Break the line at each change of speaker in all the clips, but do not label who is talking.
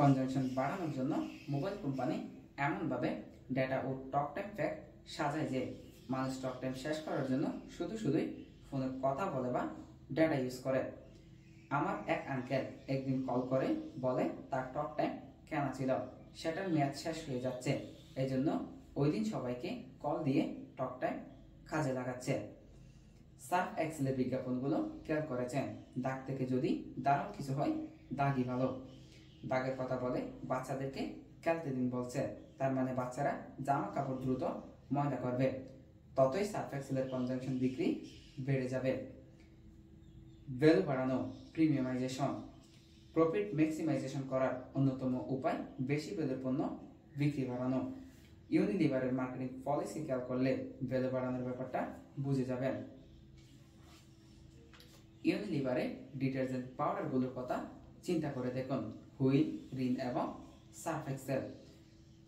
Consumption বাড়ানোর জন্য mobile company এমনভাবে ডেটা ও টক টাইম প্যাক সাজায় যে মানুষ টক টাইম শেষ করার জন্য শুধুই ফোনে কথা বলে বা ডেটা ইউজ করে। আমার এক আঙ্কেল একদিন কল করে বলে তার টক টাইম কেনা ছিল, সেটার মেয়াদ শেষ হয়ে যাচ্ছে, এই জন্য ওই দিন সবাইকে কল দিয়ে টক টাইম কাজে লাগাচ্ছে। সার্ফ এক্সেলের বিজ্ঞাপনগুলো খেয়াল করেছেন, দাগ থেকে যদি দারুণ কিছু হয় দাগই ভালো। দাগের কথা বলে বাচ্চাদেরকে খেলতে দিন বলছে, তার মানে বাচ্চারা জামা কাপড় দ্রুত ময়লা করবে, ততই সার্ফ এক্সেলের কনজাম্পশন বিক্রি বেড়ে যাবে। ভ্যালু বাড়ানো, প্রিমিয়ামাইজেশন। প্রফিট ম্যাক্সিমাইজেশন করার অন্যতম উপায় বেশি ভ্যালুর পণ্য বিক্রি বাড়ানো। ইউনিলিভারের মার্কেটিং পলিসি খেয়াল করলে ভ্যালু বাড়ানোর ব্যাপারটা বুঝে যাবেন। ইউনিলিভারে ডিটারজেন্ট পাউডারগুলোর কথা চিন্তা করে দেখুন, হুইল, রিন এবং সার্ফ এক্সেল।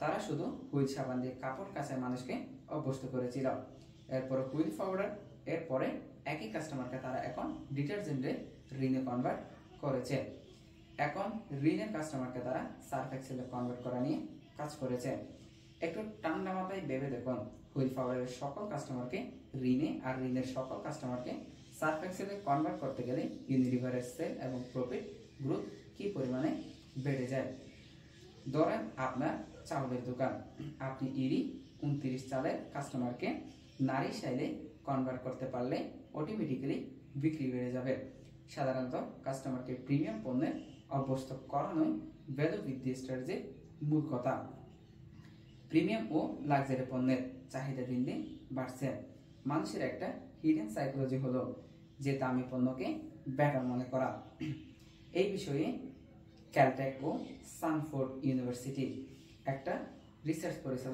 তারা শুধু হুইল সাবান দিয়ে কাপড় কাচায় মানুষকে অভ্যস্ত করেছিল, এরপরে হুইল পাউডার, এরপরে একই কাস্টমারকে তারা এখন ডিটারজেন্টে রিনে কনভার্ট করেছে। এখন রিনের কাস্টমারকে তারা সার্ফ এক্সেলে কনভার্ট করা নিয়ে কাজ করেছে। একটু ঠান্ডা মাথায় ভেবে দেখুন, হুইল পাউডারের সকল কাস্টমারকে রিনে আর রিনের সকল কাস্টমারকে সার্ফ এক্সেলে কনভার্ট করতে গেলে ইউনিলিভারের সেল এবং প্রফিট গ্রোথ কি পরিমাণে বেড়ে যায়। ধরেন আপনার চাউলের দোকান, আপনি ইরি 29 চালের কাস্টমারকে নারী স্টাইলে কনভার্ট করতে পারলে অটোমেটিক্যালি বিক্রি বেড়ে যাবে। সাধারণত কাস্টমারকে প্রিমিয়াম পণ্যে অভ্যস্ত করানোই ভ্যালু বৃদ্ধি স্ট্র্যাটেজির মূল কথা। প্রিমিয়াম ও লাক্সারি পণ্যের চাহিদা দিন দিন বাড়ছে। মানুষের একটা হিডেন সাইকোলজি হলো যে দামি পণ্যকে বেটার মনে করা। এই বিষয়ে ক্যালটেক ও স্ট্যানফোর্ড ইউনিভার্সিটি একটা রিসার্চ পরিচালনা